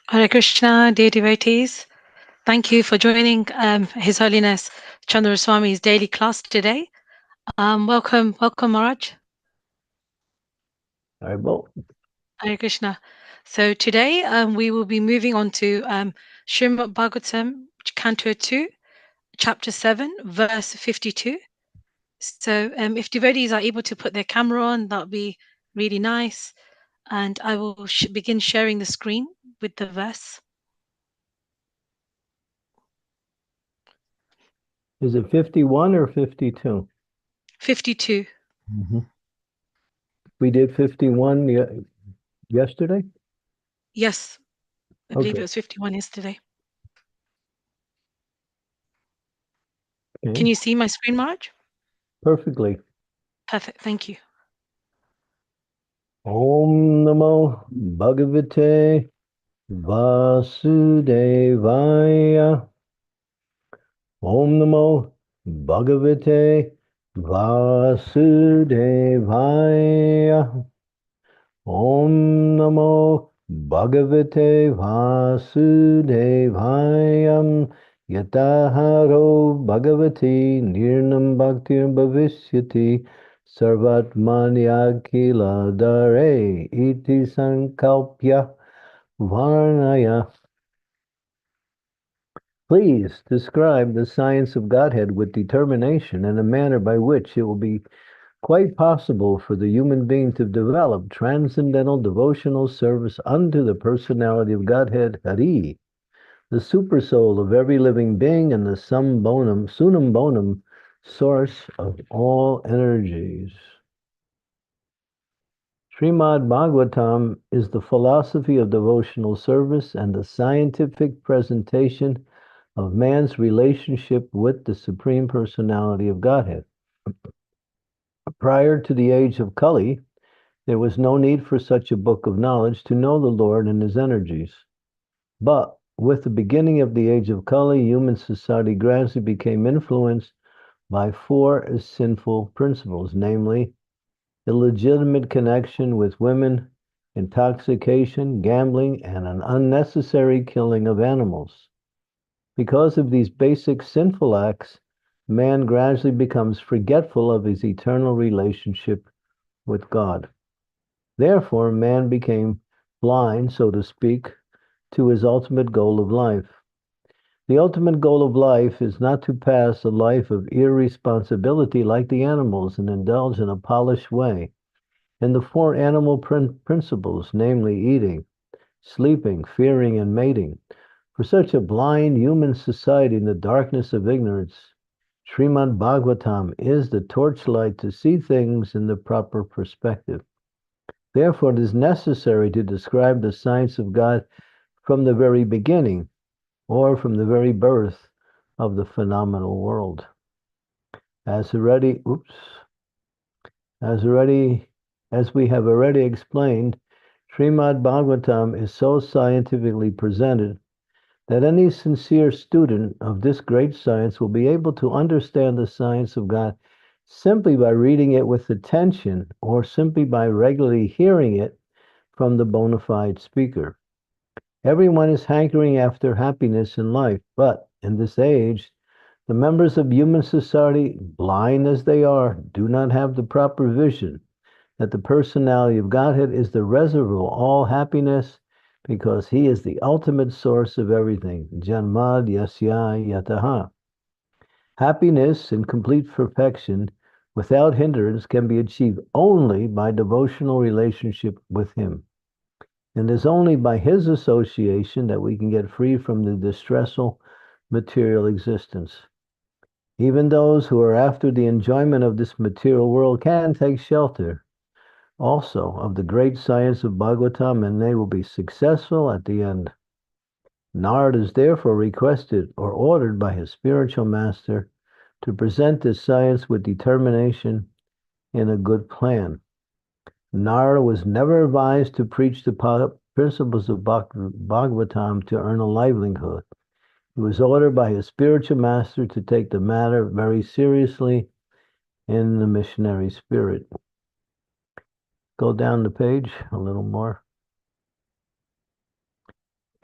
Hare Krishna, dear devotees. Thank you for joining His Holiness Candramauli Swami's daily class today. Welcome, Maharaj. Hare Krishna. So today we will be moving on to Srimad Bhagavatam, Canto 2, Chapter 7, Verse 52. So if devotees are able to put their camera on, that would be really nice. And I will begin sharing the screen with the verse. Is it 51 or 52? 52. Mm-hmm. We did 51 yesterday? Yes, I believe it was 51 yesterday. Okay. Can you see my screen, Maharaj? Perfectly. Perfect, thank you. Om Namo Bhagavate Vasudevaya. Om Namo Bhagavate Vasudevaya. Om Namo Bhagavate Vasudevaya. Yataharo Bhagavati Nirnam Bhaktir Bhavishyati Sarvatmanyakila Dare Iti Sankalpya Varnaya. Please describe the science of Godhead with determination and a manner by which it will be quite possible for the human being to develop transcendental devotional service unto the personality of Godhead, Hari, the supersoul of every living being and the sunum bonum source of all energies. Srimad Bhagavatam is the philosophy of devotional service and the scientific presentation of man's relationship with the Supreme Personality of Godhead. Prior to the age of Kali, there was no need for such a book of knowledge to know the Lord and his energies. But with the beginning of the age of Kali, human society gradually became influenced by four sinful principles, namely illegitimate connection with women, intoxication, gambling, and an unnecessary killing of animals. Because of these basic sinful acts, man gradually becomes forgetful of his eternal relationship with God. Therefore, man became blind, so to speak, to his ultimate goal of life. The ultimate goal of life is not to pass a life of irresponsibility like the animals and indulge in a polished way in the four animal principles, namely eating, sleeping, fearing, and mating. For such a blind human society in the darkness of ignorance, Srimad Bhagavatam is the torchlight to see things in the proper perspective. Therefore, it is necessary to describe the science of God from the very beginning, or from the very birth of the phenomenal world. As we have already explained, Srimad Bhagavatam is so scientifically presented that any sincere student of this great science will be able to understand the science of God simply by reading it with attention or simply by regularly hearing it from the bona fide speaker. Everyone is hankering after happiness in life, but in this age, the members of human society, blind as they are, do not have the proper vision that the personality of Godhead is the reservoir of all happiness because he is the ultimate source of everything. Janmad yasya yataha. Happiness and complete perfection without hindrance can be achieved only by devotional relationship with him. And it's only by his association that we can get free from the distressful material existence. Even those who are after the enjoyment of this material world can take shelter also of the great science of Bhagavatam, and they will be successful at the end. Nard is therefore requested or ordered by his spiritual master to present this science with determination in a good plan. Nara was never advised to preach the principles of Bhagavatam to earn a livelihood. He was ordered by his spiritual master to take the matter very seriously in the missionary spirit. Go down the page a little more.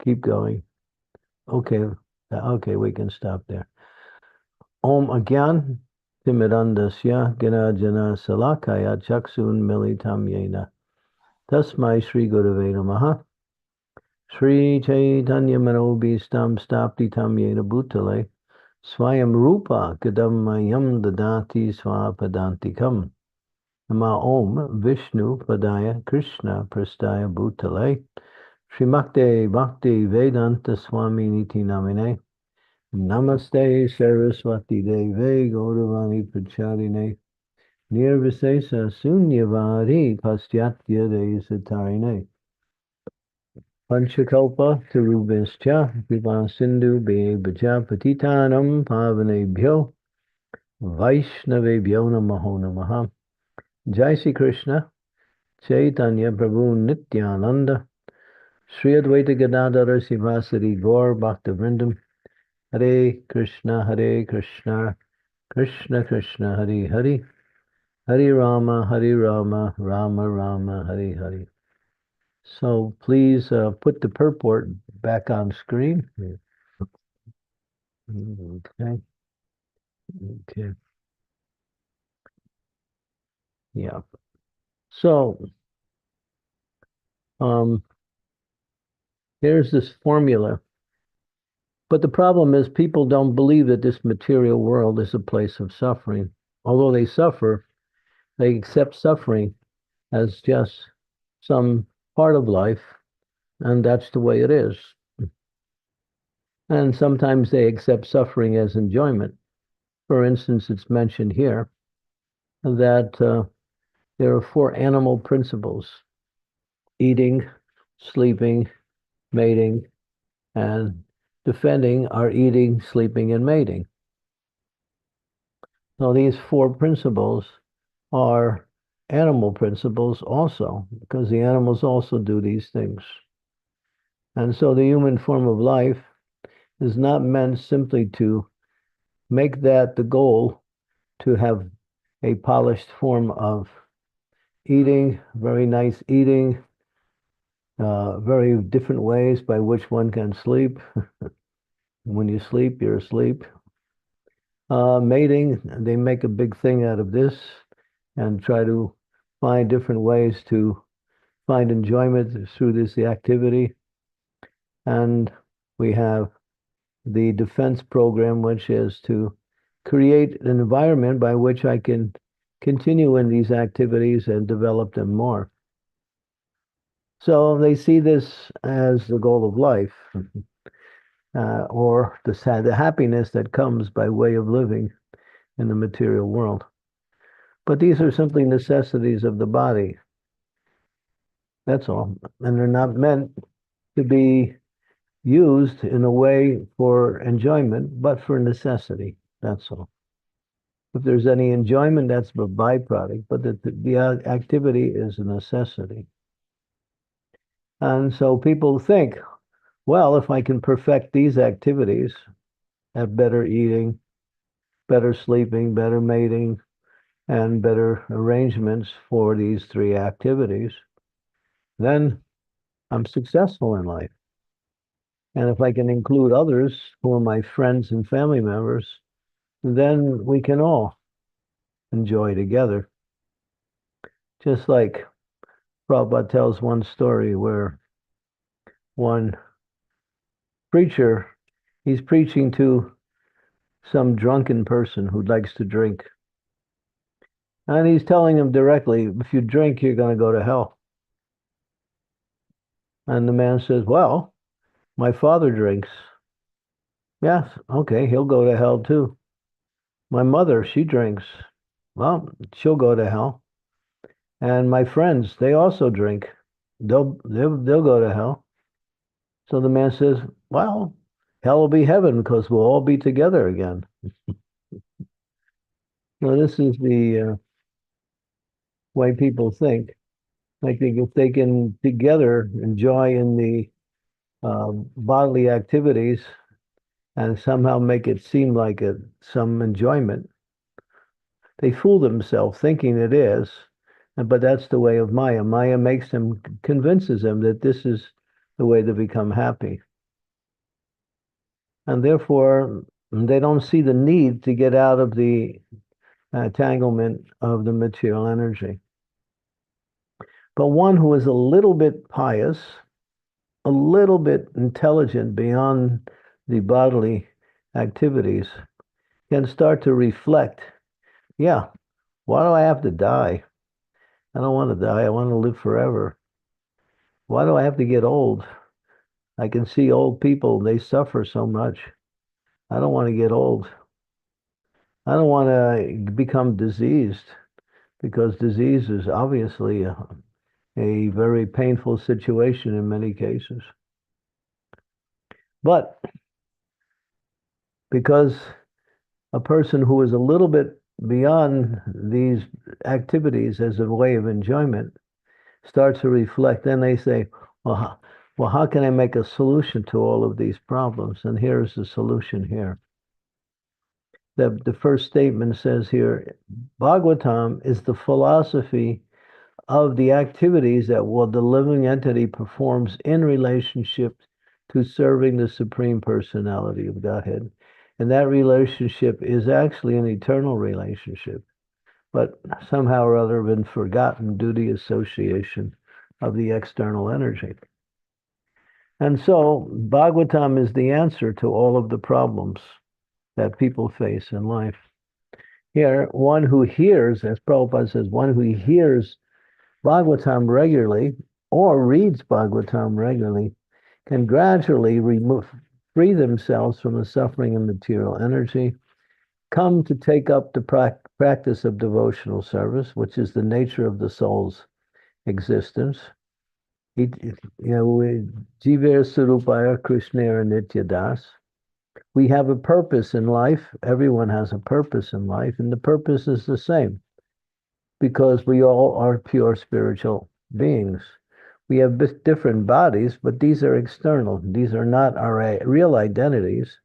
Keep going. Okay, we can stop there. Om Agyan Timirandasya Gina Jana Salakaya Chaksun Militam Yena Tasmai Sri Gurave Namaha Sri Chaitanya Manobhistam Staptitam Yena Bhutale Swayam Rupa Kadam Mayam Dadati Swapadantikam Nama Om Vishnu Padaya Krishna Prastaya Bhutale Srimakte Bhakti Vedanta Swami Niti Namine Namaste Saraswati Deve Gauravani Pacharine Nirvisesa Sunyavari Pastyatya Desatarine Panchakalpa Tarubhischa Vivan Sindhu Be Bhaja Patitanam Pavanebhyo Vaishnavebhyo Namaho Namaha Jai Sri Krishna Chaitanya Prabhu Nityananda Sri Advaita Gadadhara Sivasari Gaur Bhaktavrindam Hare Krishna Krishna Krishna Hare Hare Hare Rama Rama Rama Hare Hare. So please put the purport back on screen. Okay. Okay. Yeah. So here's this formula. But the problem is people don't believe that this material world is a place of suffering. Although they suffer, they accept suffering as just some part of life, and that's the way it is. And sometimes they accept suffering as enjoyment. For instance, it's mentioned here that there are 4 animal principles: eating, sleeping, mating, and defending our eating, sleeping, and mating. So these 4 principles are animal principles also, because the animals also do these things. And so the human form of life is not meant simply to make that the goal, to have a polished form of eating, very nice eating, very different ways by which one can sleep. When you sleep, you're asleep. Mating, they make a big thing out of this and try to find different ways to find enjoyment through this activity. And we have the defense program, which is to create an environment by which I can continue in these activities and develop them more. So they see this as the goal of life, or the happiness that comes by way of living in the material world. But these are simply necessities of the body. That's all. And they're not meant to be used in a way for enjoyment, but for necessity. That's all. If there's any enjoyment, that's a byproduct, but the activity is a necessity. And so people think, well, if I can perfect these activities, have better eating, better sleeping, better mating, and better arrangements for these 3 activities, then I'm successful in life. And if I can include others who are my friends and family members, then we can all enjoy together. Just like Prabhupada tells one story where one preacher, he's preaching to some drunken person who likes to drink. And he's telling him directly, if you drink, you're going to go to hell. And the man says, well, my father drinks. Yes, okay, he'll go to hell too. My mother, she drinks. Well, she'll go to hell. And my friends, they also drink. They'll go to hell. So the man says, well, hell will be heaven because we'll all be together again. So this is the way people think. I think if they can together enjoy in the bodily activities and somehow make it seem like some enjoyment, they fool themselves thinking it is. But that's the way of Maya. Maya convinces them that this is the way to become happy. And therefore, they don't see the need to get out of the entanglement of the material energy. But one who is a little bit pious, a little bit intelligent beyond the bodily activities, can start to reflect, yeah, why do I have to die? I don't want to die. I want to live forever. Why do I have to get old? I can see old people, they suffer so much. I don't want to get old. I don't want to become diseased because disease is obviously a very painful situation in many cases. But because a person who is a little bit beyond these activities as a way of enjoyment starts to reflect, then they say, well, how can I make a solution to all of these problems? And here's the solution here. The first statement says here, Bhagavatam is the philosophy of the activities that the living entity performs in relationship to serving the Supreme Personality of Godhead. And that relationship is actually an eternal relationship, but somehow or other been forgotten due to the association of the external energy. And so Bhagavatam is the answer to all of the problems that people face in life. Here, one who hears, as Prabhupada says, one who hears Bhagavatam regularly or reads Bhagavatam regularly can gradually free themselves from the suffering of material energy, come to take up the practice of devotional service, which is the nature of the soul's existence. Jiver Surupaya Krishnera Nityadas. We have a purpose in life. Everyone has a purpose in life, and the purpose is the same because we all are pure spiritual beings. We have different bodies, but these are external. These are not our real identities.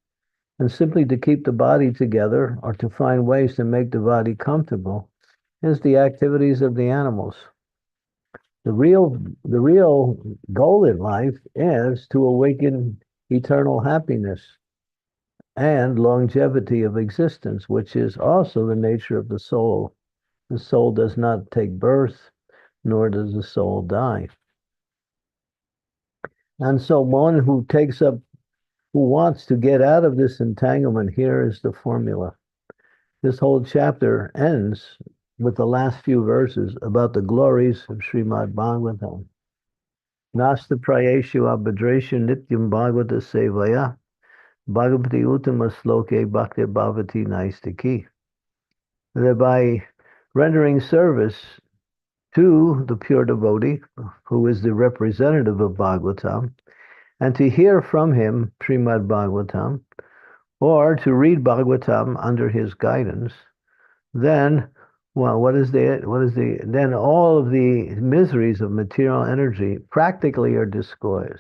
And simply to keep the body together or to find ways to make the body comfortable is the activities of the animals. The real goal in life is to awaken eternal happiness and longevity of existence, which is also the nature of the soul. The soul does not take birth, nor does the soul die. And so one who wants to get out of this entanglement, here is the formula. This whole chapter ends with the last few verses about the glories of Srimad Bhagavatam. Nasta prayeshu abhadreshu nityam bhagavata sevaya bhagavati uttama sloke bhakti bhavati naistaki. That by rendering service to the pure devotee, who is the representative of Bhagavatam, and to hear from him Srimad Bhagavatam, or to read Bhagavatam under his guidance, then, well, then all of the miseries of material energy practically are destroyed.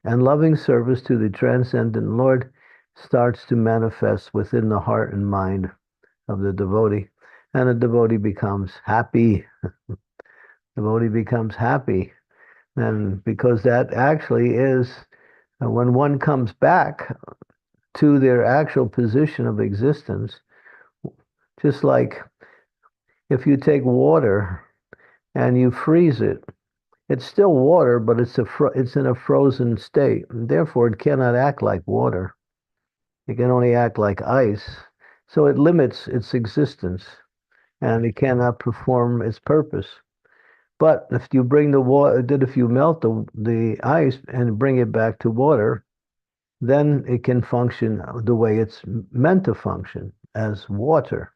And loving service to the transcendent Lord starts to manifest within the heart and mind of the devotee. And the devotee becomes happy. Devotee becomes happy. And because that actually is, when one comes back to their actual position of existence, just like if you take water and you freeze it, It's still water, but it's in a frozen state, and therefore it cannot act like water. It can only act like ice. So it limits its existence, and it cannot perform its purpose. But if you bring the water, if you melt the ice and bring it back to water, then it can function the way it's meant to function, as water.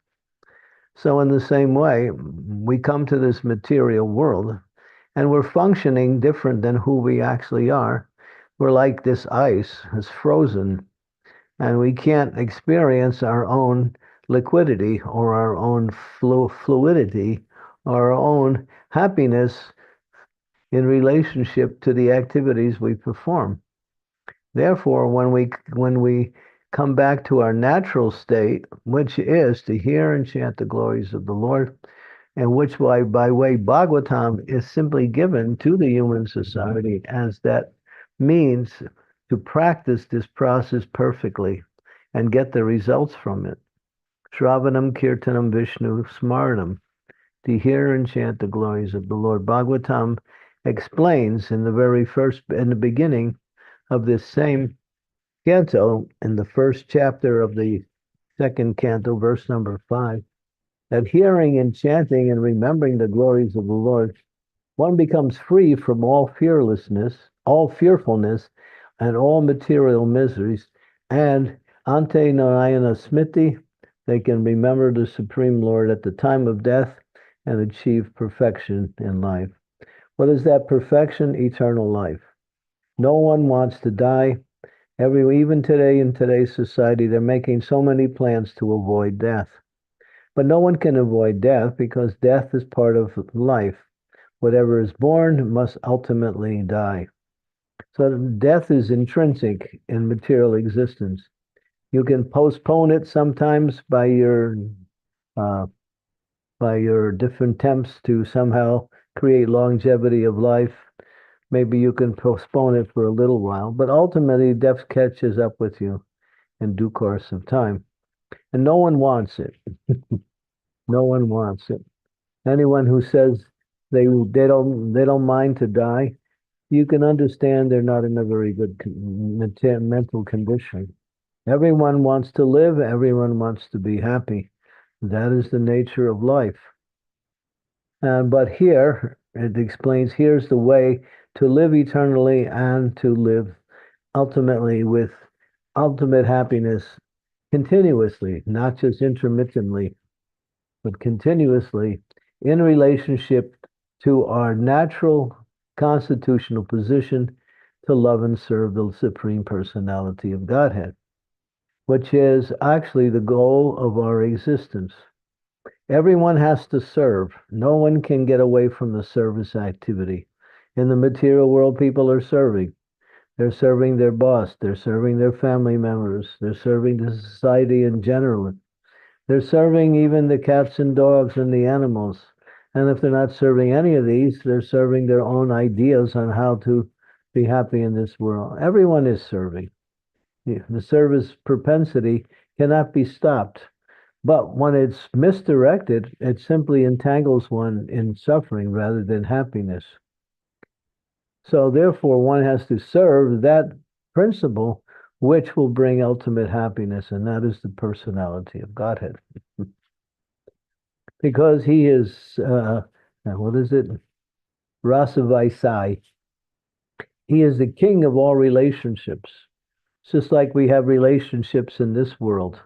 So in the same way, we come to this material world and we're functioning different than who we actually are. We're like this ice is frozen, and we can't experience our own liquidity or our own fluidity or our own happiness in relationship to the activities we perform. Therefore, when we come back to our natural state, which is to hear and chant the glories of the Lord, and which by way Bhagavatam is simply given to the human society as that means to practice this process perfectly and get the results from it. Shravanam Kirtanam Vishnu Smaranam, to hear and chant the glories of the Lord. Bhagavatam explains in the beginning of this same canto, in the first chapter of the second canto, verse number 5, that hearing and chanting and remembering the glories of the Lord, one becomes free from all fearlessness, all fearfulness, and all material miseries. And ante narayana smiti, they can remember the Supreme Lord at the time of death and achieve perfection in life. What is that perfection? Eternal life. No one wants to die. Even today in today's society, they're making so many plans to avoid death. But no one can avoid death because death is part of life. Whatever is born must ultimately die. So death is intrinsic in material existence. You can postpone it sometimes uh, by your different attempts to somehow create longevity of life. Maybe you can postpone it for a little while, but ultimately death catches up with you in due course of time. And no one wants it. No one wants it. Anyone who says they don't mind to die, you can understand they're not in a very good mental condition. Everyone wants to live, everyone wants to be happy. That is the nature of life. But here it explains here's the way to live eternally and to live ultimately with ultimate happiness continuously, not just intermittently, but continuously in relationship to our natural constitutional position to love and serve the Supreme Personality of Godhead, which is actually the goal of our existence. Everyone has to serve. No one can get away from the service activity. In the material world, people are serving. They're serving their boss. They're serving their family members. They're serving the society in general. They're serving even the cats and dogs and the animals. And if they're not serving any of these, they're serving their own ideas on how to be happy in this world. Everyone is serving. The service propensity cannot be stopped. But when it's misdirected, it simply entangles one in suffering rather than happiness. So therefore, one has to serve that principle which will bring ultimate happiness, and that is the personality of Godhead. Because he is, what is it? Rasavaisai. He is the king of all relationships. It's just like we have relationships in this world.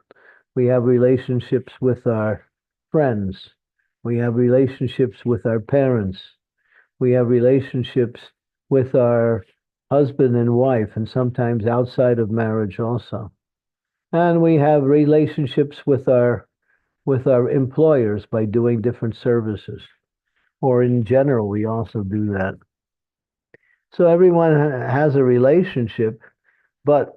We have relationships with our friends. We have relationships with our parents. We have relationships with our husband and wife, and sometimes outside of marriage also. And we have relationships with our employers by doing different services. Or in general, we also do that. So everyone has a relationship, but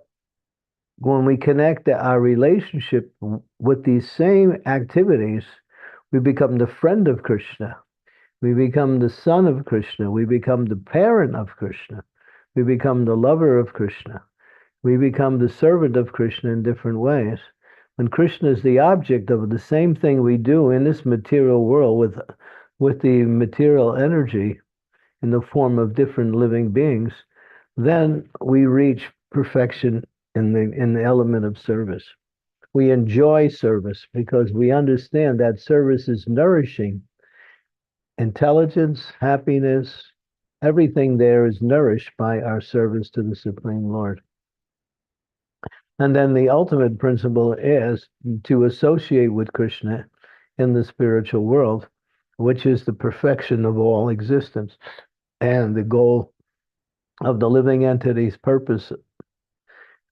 when we connect our relationship with these same activities, we become the friend of Krishna. We become the son of Krishna. We become the parent of Krishna. We become the lover of Krishna. We become the servant of Krishna in different ways. When Krishna is the object of the same thing we do in this material world with the material energy, in the form of different living beings, then we reach perfection in the element of service. We enjoy service because we understand that service is nourishing. Intelligence, happiness, everything there is nourished by our service to the Supreme Lord. And then the ultimate principle is to associate with Krishna in the spiritual world, which is the perfection of all existence and the goal of the living entity's purpose.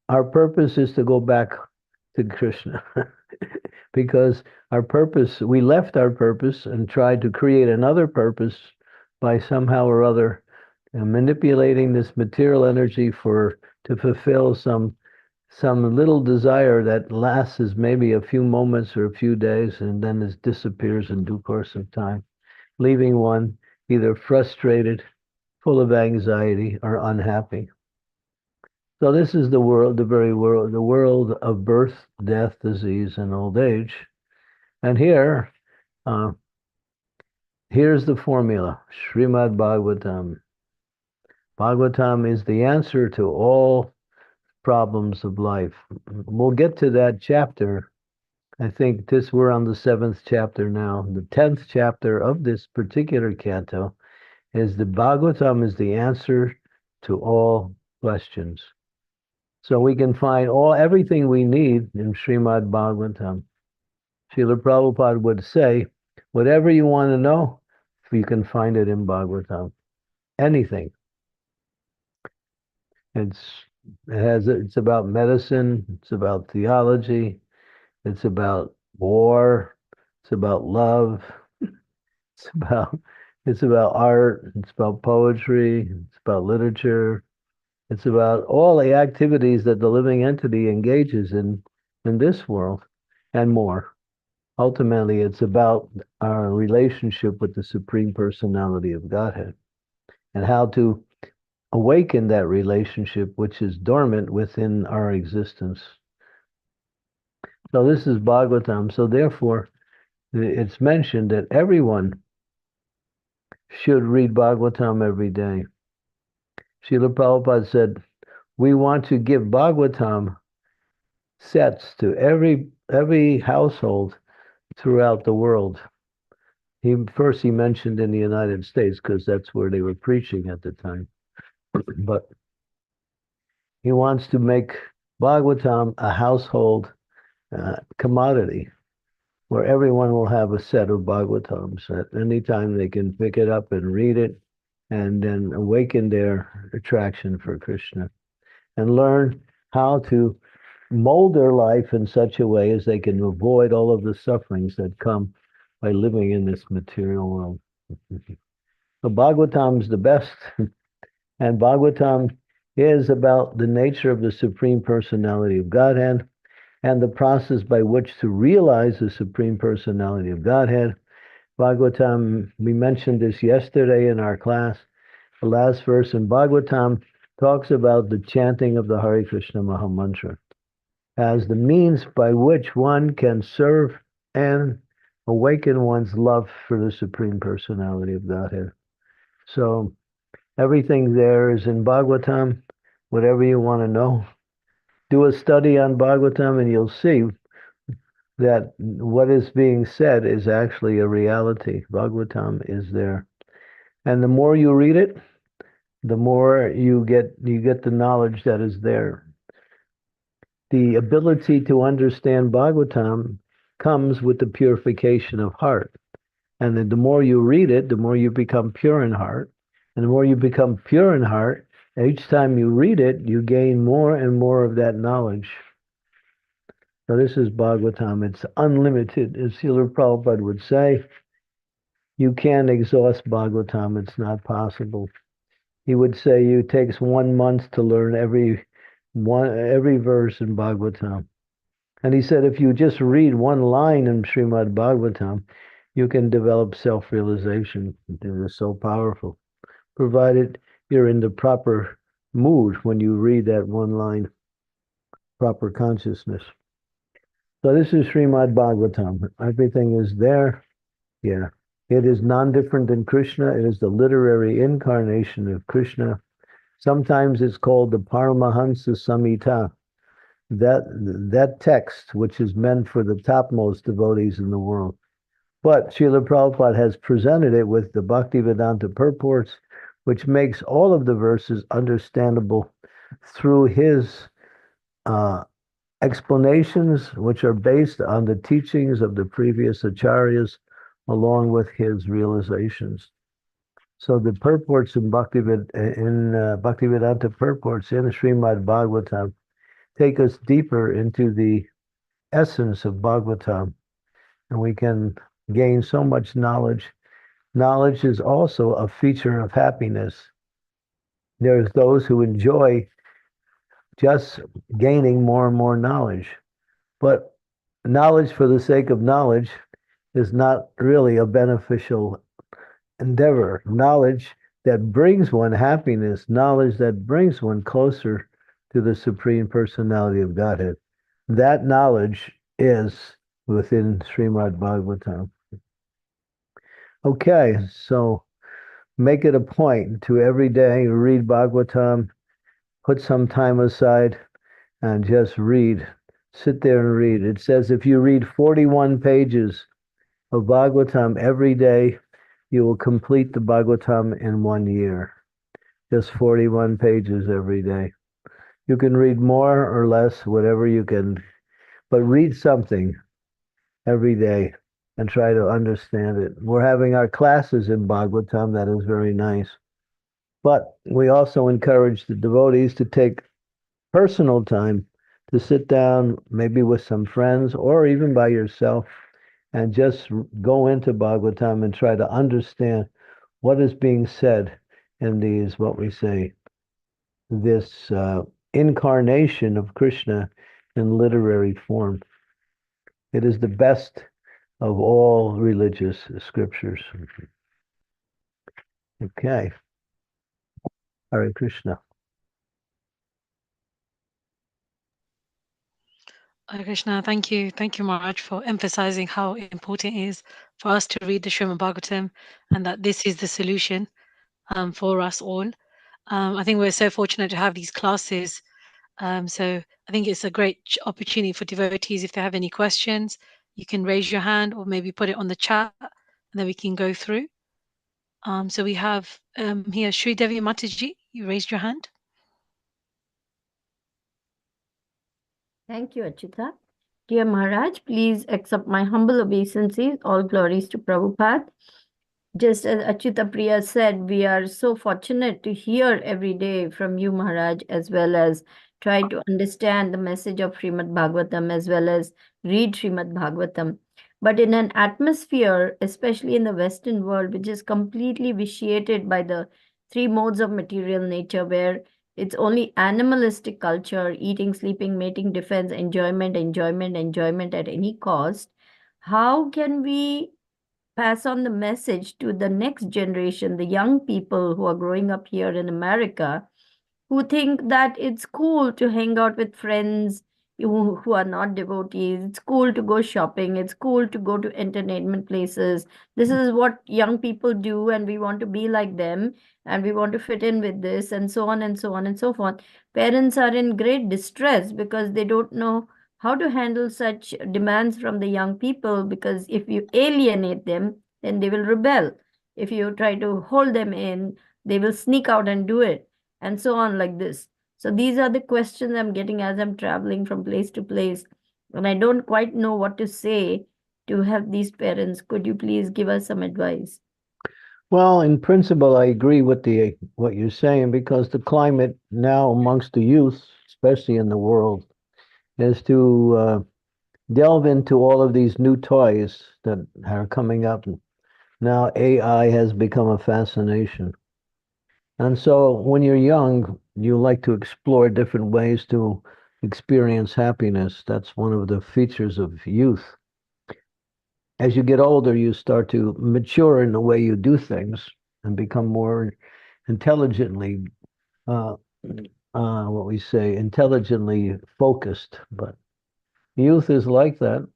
Our purpose is to go back to Krishna because our purpose, we left our purpose and tried to create another purpose by somehow or other manipulating this material energy to fulfill some little desire that lasts as maybe a few moments or a few days and then it disappears in due course of time, leaving one either frustrated, full of anxiety, or unhappy. So this is the world, the world of birth, death, disease, and old age. And here's the formula, Srimad Bhagavatam. Bhagavatam is the answer to all problems of life. We'll get to that chapter. I think we're on the 7th chapter now. The 10th chapter of this particular canto is the Bhagavatam is the answer to all questions. So we can find everything we need in Srimad Bhagavatam. Srila Prabhupada would say, whatever you want to know, you can find it in Bhagavatam. Anything. It's about medicine, it's about theology, it's about war, it's about love, it's about art, it's about poetry, it's about literature, it's about all the activities that the living entity engages in this world and more. Ultimately, it's about our relationship with the Supreme Personality of Godhead and how to awaken that relationship which is dormant within our existence. So this is Bhagavatam. So therefore, it's mentioned that everyone should read Bhagavatam every day. Srila Prabhupada said, we want to give Bhagavatam sets to every household throughout the world. He mentioned in the United States because that's where they were preaching at the time. But he wants to make Bhagavatam a household commodity where everyone will have a set of Bhagavatams at any time they can pick it up and read it and then awaken their attraction for Krishna and learn how to mold their life in such a way as they can avoid all of the sufferings that come by living in this material world. So Bhagavatam is the best, and Bhagavatam is about the nature of the Supreme Personality of Godhead and the process by which to realize the Supreme Personality of Godhead. Bhagavatam, we mentioned this yesterday in our class. The last verse in Bhagavatam talks about the chanting of the Hare Krishna Maha Mantra as the means by which one can serve and awaken one's love for the Supreme Personality of Godhead. So everything there is in Bhagavatam. Whatever you want to know, do a study on Bhagavatam and you'll see that what is being said is actually a reality. Bhagavatam is there. And the more you read it, the more you get the knowledge that is there. The ability to understand Bhagavatam comes with the purification of heart. And then the more you read it, the more you become pure in heart. And the more you become pure in heart, each time you read it, you gain more and more of that knowledge. So this is Bhagavatam. It's unlimited. As Srila Prabhupada would say, you can't exhaust Bhagavatam. It's not possible. He would say it takes 1 month to learn every verse in Bhagavatam. And he said if you just read one line in Srimad Bhagavatam, you can develop self-realization. It is so powerful, provided you're in the proper mood when you read that one line, proper consciousness. So this is Srimad Bhagavatam. Everything is there. Yeah. It is non-different than Krishna. It is the literary incarnation of Krishna. Sometimes it's called the Paramahansa Samhita. That text, which is meant for the topmost devotees in the world. But Srila Prabhupada has presented it with the Bhaktivedanta purports, which makes all of the verses understandable through his explanations, which are based on the teachings of the previous acharyas, along with his realizations. So the purports in Bhaktivedanta purports in Srimad Bhagavatam take us deeper into the essence of Bhagavatam, and we can gain so much knowledge. Knowledge is also a feature of happiness. There's those who enjoy just gaining more and more knowledge, but knowledge for the sake of knowledge is not really a beneficial endeavor. Knowledge that brings one happiness, knowledge that brings one closer to the Supreme Personality of Godhead. That knowledge is within Srimad Bhagavatam. Okay, so make it a point to every day read Bhagavatam, put some time aside and just read. Sit there and read. It says if you read 41 pages of Bhagavatam every day, you will complete the Bhagavatam in 1 year. Just 41 pages every day. You can read more or less, whatever you can, but read something every day and try to understand it. We're having our classes in Bhagavatam. That is very nice. But we also encourage the devotees to take personal time to sit down, maybe with some friends or even by yourself, and just go into Bhagavatam and try to understand what is being said in these, what we say, this incarnation of Krishna in literary form. It is the best of all religious scriptures. Okay. Hare Krishna. Hare Krishna, thank you. Thank you, Maharaj, for emphasizing how important it is for us to read the Srimad Bhagavatam and that this is the solution for us all. I think we're so fortunate to have these classes. So I think it's a great opportunity for devotees. If they have any questions, you can raise your hand or maybe put it on the chat and then we can go through. So we have here Sri Devi Mataji, you raised your hand. Thank you, Achita. Dear Maharaj, please accept my humble obeisances. All glories to Prabhupada. Just as Achyuta Priya said, we are so fortunate to hear every day from you, Maharaj, as well as try to understand the message of Srimad Bhagavatam, as well as read Srimad Bhagavatam. But in an atmosphere, especially in the Western world, which is completely vitiated by the three modes of material nature, where it's only animalistic culture, eating, sleeping, mating, defense, enjoyment, enjoyment, enjoyment at any cost, how can we pass on the message to the next generation, the young people who are growing up here in America, who think that it's cool to hang out with friends who are not devotees. It's cool to go shopping. It's cool to go to entertainment places. This is what young people do, and we want to be like them, and we want to fit in with this, and so on and so on and so forth. Parents are in great distress because they don't know how to handle such demands from the young people, because if you alienate them, then they will rebel. If you try to hold them in, they will sneak out and do it, and so on like this. So these are the questions I'm getting as I'm traveling from place to place, and I don't quite know what to say to help these parents. Could you please give us some advice? Well, in principle, I agree with what you're saying, because the climate now amongst the youth, especially in the world, is to delve into all of these new toys that are coming up. Now AI has become a fascination. And so when you're young, you like to explore different ways to experience happiness. That's one of the features of youth. As you get older, you start to mature in the way you do things and become more intelligently, what we say, intelligently focused. But youth is like that.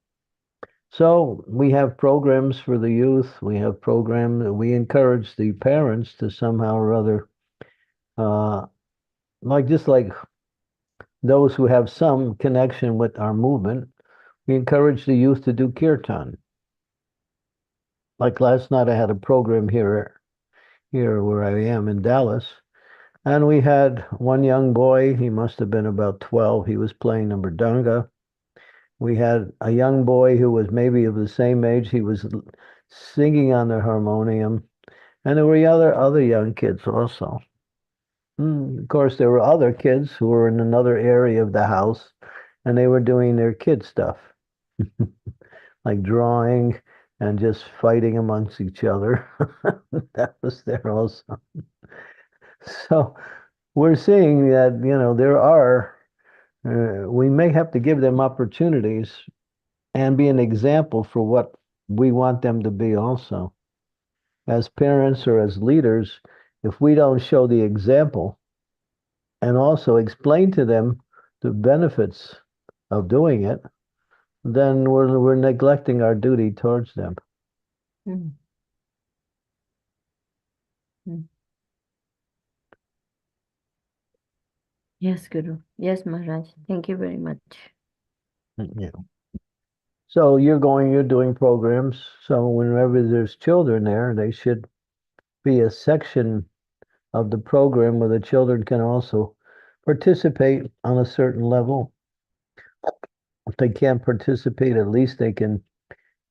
So we have programs for the youth. We have programs. We encourage the parents to somehow or other, just like those who have some connection with our movement, we encourage the youth to do kirtan. Like last night, I had a program here where I am in Dallas, and we had one young boy. He must have been about 12. He was playing the mridanga. We had a young boy who was maybe of the same age. He was singing on the harmonium, and there were other young kids also. Of course, there were other kids who were in another area of the house, and they were doing their kid stuff, like drawing and just fighting amongst each other. That was there also. So we're seeing that, there are, we may have to give them opportunities and be an example for what we want them to be also. As parents or as leaders, if we don't show the example and also explain to them the benefits of doing it, then we're neglecting our duty towards them. Mm. Mm. Yes, Guru. Yes, Maharaj. Thank you very much. Yeah. So you're doing programs. So whenever there's children there, they should be a section of the program where the children can also participate on a certain level. If they can't participate, at least they can,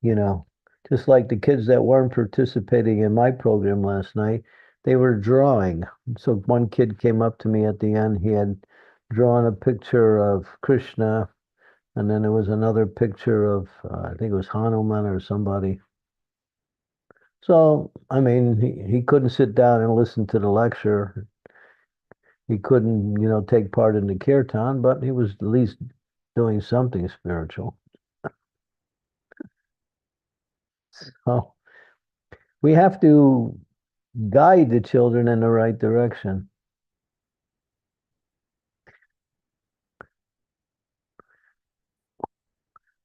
just like the kids that weren't participating in my program last night, they were drawing. So one kid came up to me at the end. He had drawn a picture of Krishna, and then there was another picture of, I think it was Hanuman or somebody. So, I mean, he couldn't sit down and listen to the lecture. He couldn't, take part in the kirtan, but he was at least doing something spiritual. So we have to guide the children in the right direction.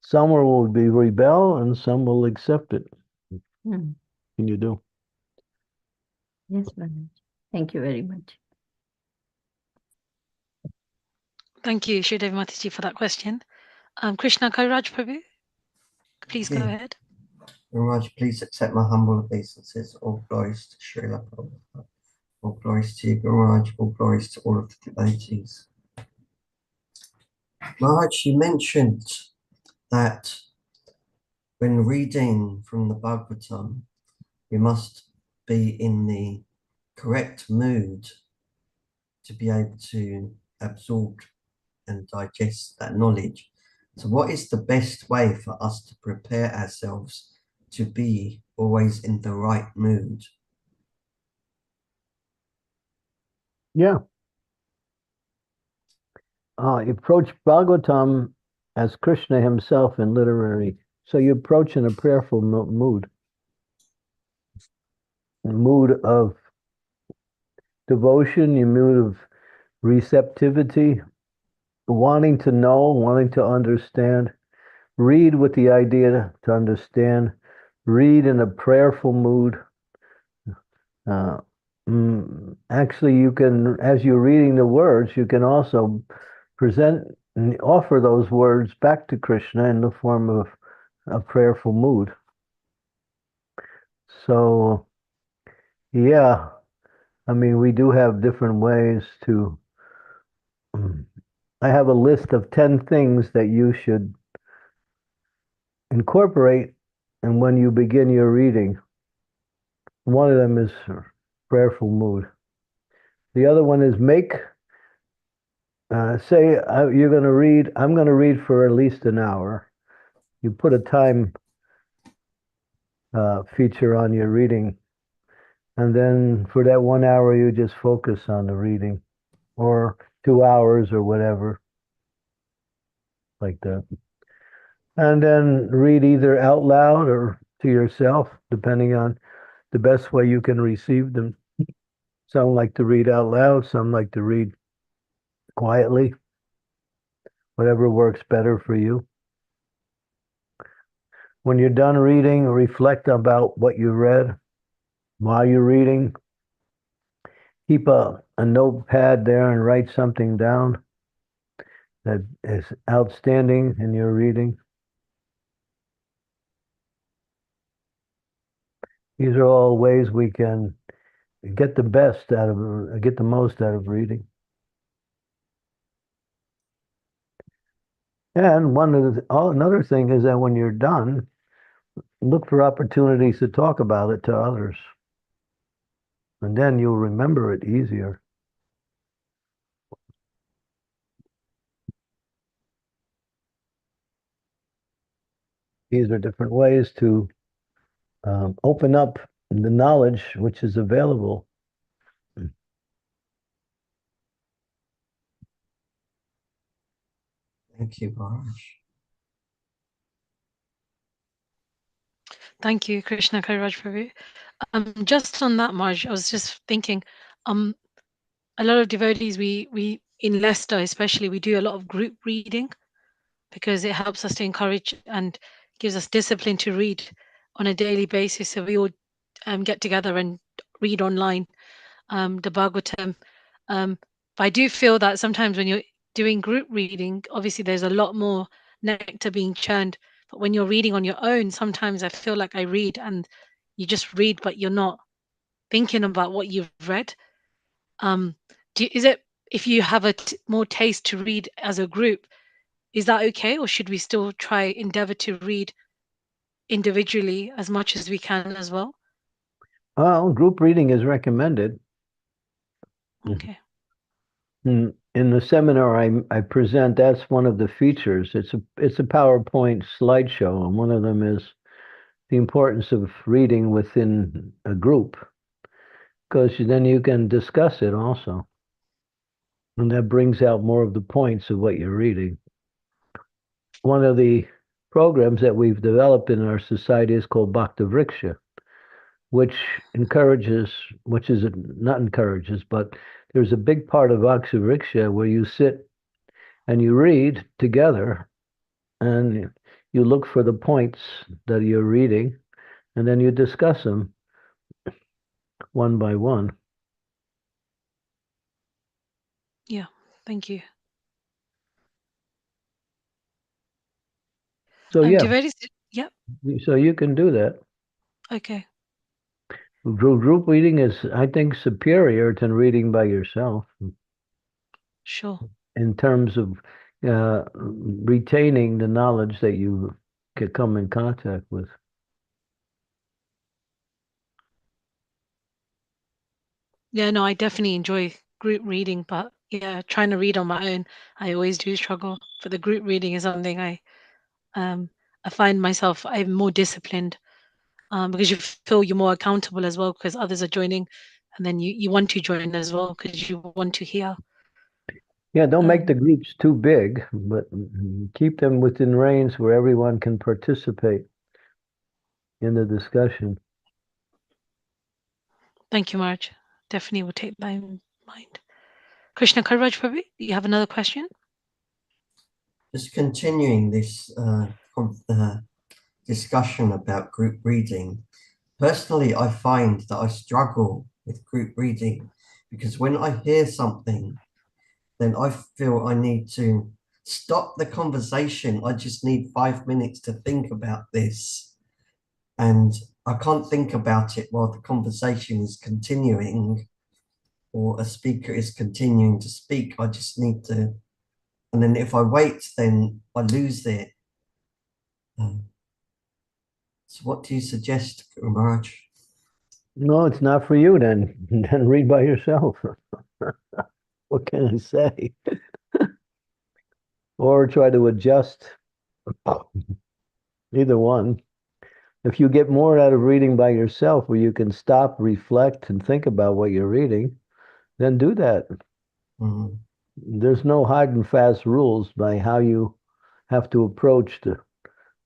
Some will be rebel and some will accept it. Mm. Can you do? Yes, Maharaj. Thank you very much. Thank you, Shudev Mataji, for that question. Krishna Kairaj Prabhu, please go ahead. Maharaj, please accept my humble obeisances. All glories to Srila Prabhupada. All glories to you, Maharaj. All glories to all of the devotees. Maharaj, you mentioned that when reading from the Bhagavatam, we must be in the correct mood to be able to absorb and digest that knowledge. So what is the best way for us to prepare ourselves to be always in the right mood? Yeah. Approach Bhagavatam as Krishna himself in literary. So you approach in a prayerful mood. A mood of devotion, a mood of receptivity, wanting to know, wanting to understand. Read with the idea to understand. Read in a prayerful mood. Actually, you can, as you're reading the words, you can also present and offer those words back to Krishna in the form of a prayerful mood. So, yeah, I mean, we do have different ways to. I have a list of 10 things that you should incorporate, and when you begin your reading, one of them is prayerful mood. The other one is say you're going to read, I'm going to read for at least an hour. You put a time feature on your reading, and then for that 1 hour, you just focus on the reading, or 2 hours or whatever, like that. And then read either out loud or to yourself, depending on the best way you can receive them. Some like to read out loud, some like to read quietly, whatever works better for you. When you're done reading, reflect about what you read while you're reading. Keep a notepad there and write something down that is outstanding in your reading. These are all ways we can get the most out of reading. And another thing is that when you're done, look for opportunities to talk about it to others. And then you'll remember it easier. These are different ways to open up the knowledge which is available. Thank you, Maharaj. Thank you, Krishna Kaviraj Prabhu. Just on that, Marge, I was just thinking, a lot of devotees, we in Leicester especially, we do a lot of group reading because it helps us to encourage and gives us discipline to read on a daily basis. So we all get together and read online the Bhagavatam. But I do feel that sometimes when you're doing group reading, obviously there's a lot more nectar being churned. But when you're reading on your own, sometimes I feel like I read and you just read, but you're not thinking about what you've read. Is it if you have more taste to read as a group, is that okay, or should we still try endeavor to read individually as much as we can as well? Well, group reading is recommended. Okay. In the seminar I present, that's one of the features. It's a PowerPoint slideshow, and one of them is the importance of reading within a group, because then you can discuss it also. And that brings out more of the points of what you're reading. One of the programs that we've developed in our society is called Bhakti Vriksha, which not encourages, but there's a big part of Bhakti Vriksha where you sit and you read together and you look for the points that you're reading and then you discuss them one by one. Yeah, thank you. So yeah, Devotees, yeah, so you can do that. okay, Group reading is, I think, superior to reading by yourself sure. in terms of retaining the knowledge that you could come in contact with. Yeah, no, I definitely enjoy group reading, but yeah, trying to read on my own, I always do struggle. But the group reading is something I find myself I'm more disciplined because you feel you're more accountable as well because others are joining, and then you want to join as well because you want to hear. Yeah, don't make the Um, groups too big, but keep them within range where everyone can participate in the discussion. Thank you, Marge. Definitely will take that in mind. Krishna Kaviraj Prabhu, you have another question? Just continuing this discussion about group reading. Personally, I find that I struggle with group reading because when I hear something, then I feel I need to stop the conversation. I just need 5 minutes to think about this. And I can't think about it while the conversation is continuing or a speaker is continuing to speak. I just need to, and then if I wait, then I lose it. So what do you suggest, Maharaj? No, it's not for you then. Then read by yourself. What can I say? Or try to adjust. Either one. If you get more out of reading by yourself, where you can stop, reflect, and think about what you're reading, then do that. Mm. There's no hard and fast rules by how you have to approach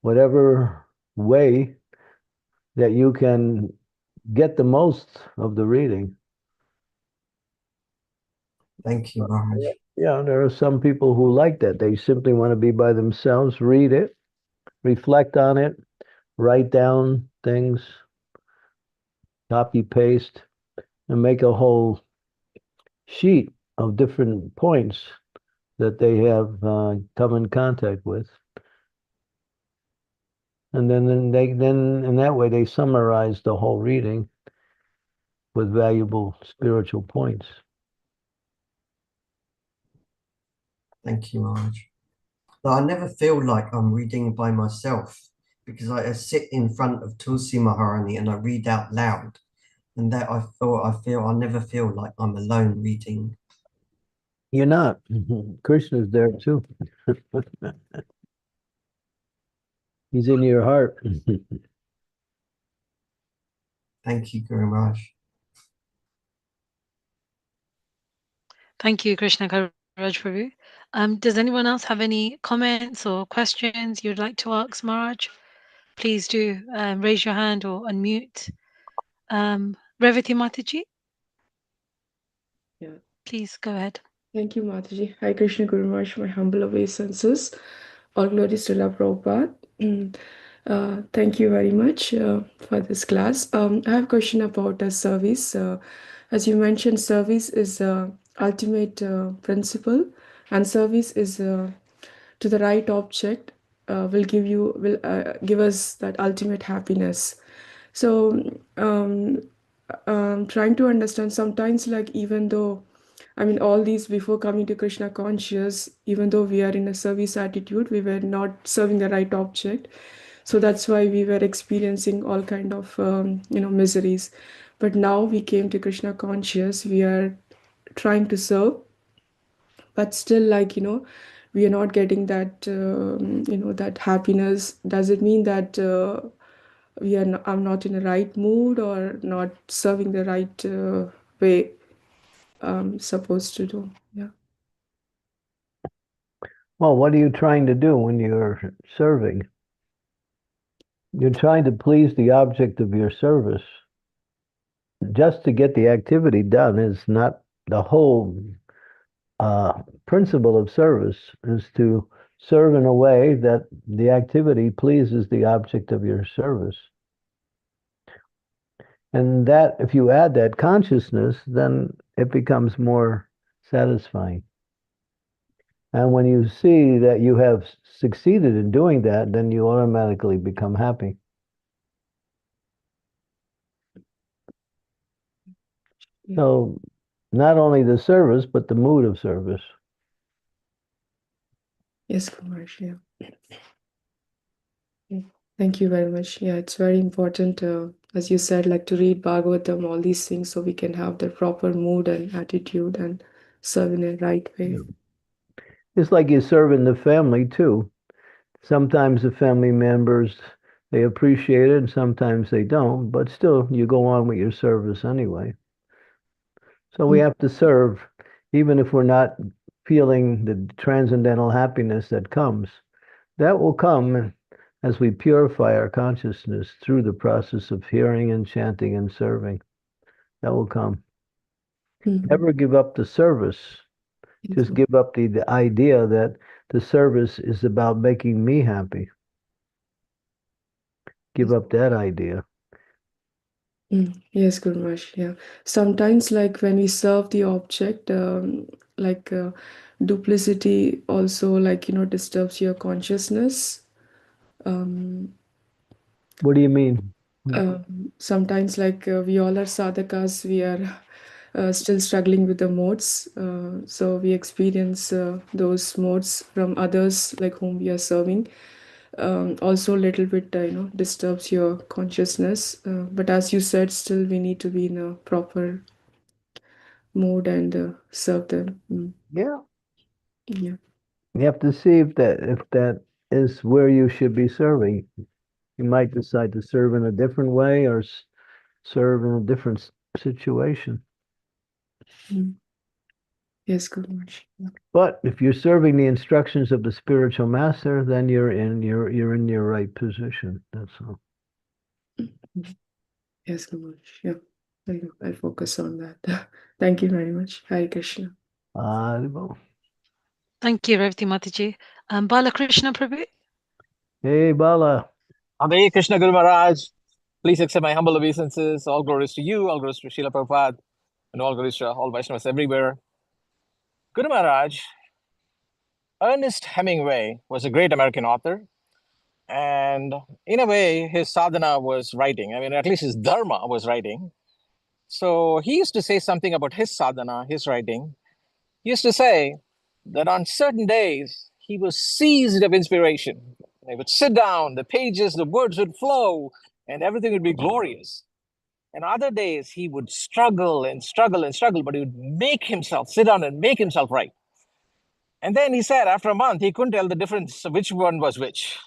whatever way that you can get the most of the reading. Thank you, Maharaj. Yeah, there are some people who like that. They simply want to be by themselves, read it, reflect on it, write down things, copy, paste, and make a whole sheet of different points that they have come in contact with. And then in that way they summarize the whole reading with valuable spiritual points. Thank you, Maharaj. But I never feel like I'm reading by myself because I sit in front of Tulsi Maharani and I read out loud. And that I never feel like I'm alone reading. You're not. Krishna's there too. He's in your heart. Thank you, Guru Maharaj. Thank you, Krishna Kaviraj Prabhu. Does anyone else have any comments or questions you'd like to ask Maharaj? Please do raise your hand or unmute. Revati Mataji, Yeah. please go ahead. Thank you, Mataji. Hi, Krishna Guru Maharaj, my humble obeisances. All glories to Srila Prabhupada. Thank you very much for this class. I have a question about service. As you mentioned, service is ultimate principle, and service is to the right object will give us that ultimate happiness. So, trying to understand sometimes, like even though I mean, all these before coming to Krishna conscious, even though we are in a service attitude, we were not serving the right object. So that's why we were experiencing all kind of, miseries. But now we came to Krishna conscious, we are trying to serve, but still we are not getting that, that happiness. Does it mean that I'm not in the right mood or not serving the right way I'm supposed to do? Yeah. Well, what are you trying to do when you're serving? You're trying to please the object of your service. Just to get the activity done is not the whole principle of service, is to serve in a way that the activity pleases the object of your service. And that, if you add that consciousness, then it becomes more satisfying. And when you see that you have succeeded in doing that, then you automatically become happy. Yeah. So not only the service, but the mood of service. Yes, Kumarsh, yeah. Thank you very much. Yeah, it's very important, as you said, like to read Bhagavatam, all these things, so we can have the proper mood and attitude and serve in a right way. Yeah. It's like you serve in the family too. Sometimes the family members, they appreciate it, and sometimes they don't, but still you go on with your service anyway. So we have to serve, even if we're not feeling the transcendental happiness that comes. That will come as we purify our consciousness through the process of hearing and chanting and serving. That will come. Never give up the service. Just give up the idea that the service is about making me happy. Give up that idea. Yes, Guru Maharaj. Yeah. Sometimes, like when we serve the object, duplicity also, disturbs your consciousness. What do you mean? Sometimes, we all are sadhakas, we are still struggling with the modes. So we experience those modes from others, like whom we are serving. Also, a little bit, disturbs your consciousness. But as you said, still we need to be in a proper mood and serve them. Yeah. Yeah. You have to see if that is where you should be serving. You might decide to serve in a different way or serve in a different situation. Yes, Guru Maharaj. But if you're serving the instructions of the spiritual master, then you're in your right position. That's all. Yes, Guru Maharaj. Yeah. I focus on that. Thank you very much. Hare Krishna. Thank you, Revati Mataji. Balakrishna Prabhu. Hey, Bala. Hare Krishna Guru Maharaj. Please accept my humble obeisances. All glories to you, all glories to Srila Prabhupada, and all glories to all Vaishnavas everywhere. Guru Maharaj, Ernest Hemingway was a great American author. And in a way, his sadhana was writing. I mean, at least his dharma was writing. So he used to say something about his sadhana, his writing. He used to say that on certain days, he was seized of inspiration. He would sit down, the pages, the words would flow, and everything would be glorious. And other days, he would struggle and struggle and struggle, but he would make himself sit down and make himself write. And then he said, after a month, he couldn't tell the difference of which one was which.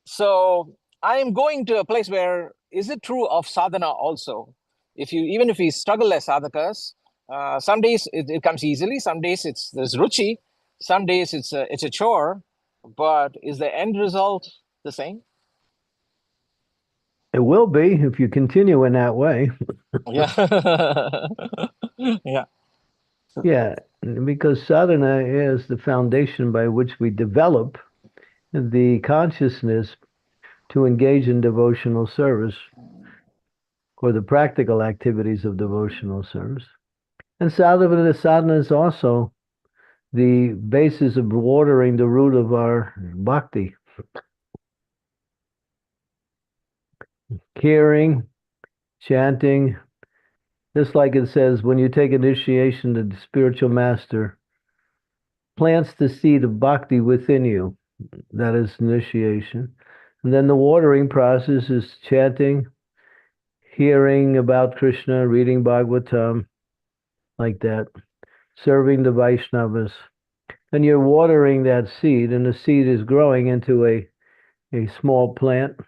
So I am going to a place where, is it true of sadhana also? Even if we struggle as sadhakas, some days it comes easily, some days there's ruchi, some days it's a chore, but is the end result the same? It will be if you continue in that way. Yeah. Yeah. Yeah, because sadhana is the foundation by which we develop the consciousness to engage in devotional service or the practical activities of devotional service. And sadhana is also the basis of watering the root of our bhakti. Hearing, chanting, just like it says, when you take initiation, the spiritual master plants the seed of bhakti within you. That is initiation. And then the watering process is chanting, hearing about Krishna, reading Bhagavatam, like that, serving the Vaishnavas. And you're watering that seed, and the seed is growing into a small plant.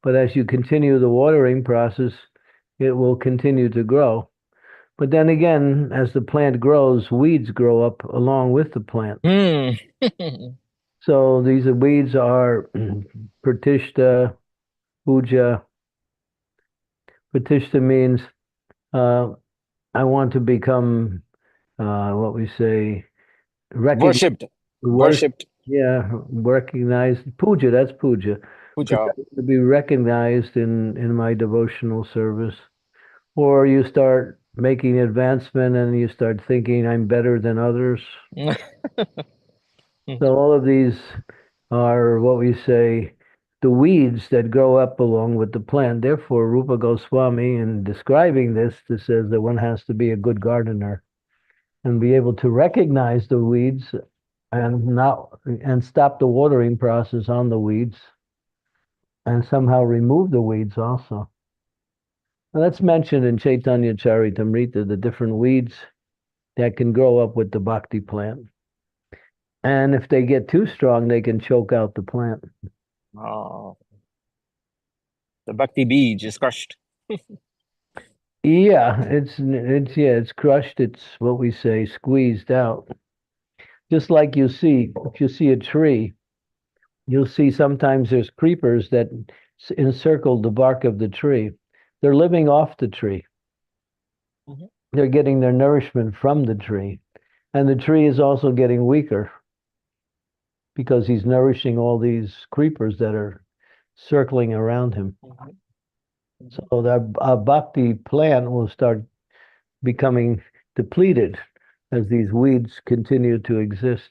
But as you continue the watering process, it will continue to grow. But then again, as the plant grows, weeds grow up along with the plant. So these weeds are pratishta, puja. Pratishta means I want to become what we say, Worshipped. Yeah, recognized. Puja, that's puja. Puja. To be recognized in my devotional service. Or you start making advancement and you start thinking I'm better than others. So all of these are what we say, the weeds that grow up along with the plant. Therefore, Rupa Goswami, in describing this says that one has to be a good gardener and be able to recognize the weeds and stop the watering process on the weeds and somehow remove the weeds also. Now, that's mentioned in Chaitanya Charitamrita, the different weeds that can grow up with the bhakti plant. And if they get too strong, they can choke out the plant. Oh. The bhakti beej is crushed. Yeah, it's crushed. It's what we say, squeezed out. Just like if you see a tree, you'll see sometimes there's creepers that encircle the bark of the tree. They're living off the tree. Mm-hmm. They're getting their nourishment from the tree. And the tree is also getting weaker because he's nourishing all these creepers that are circling around him. Mm-hmm. So that bhakti plant will start becoming depleted as these weeds continue to exist.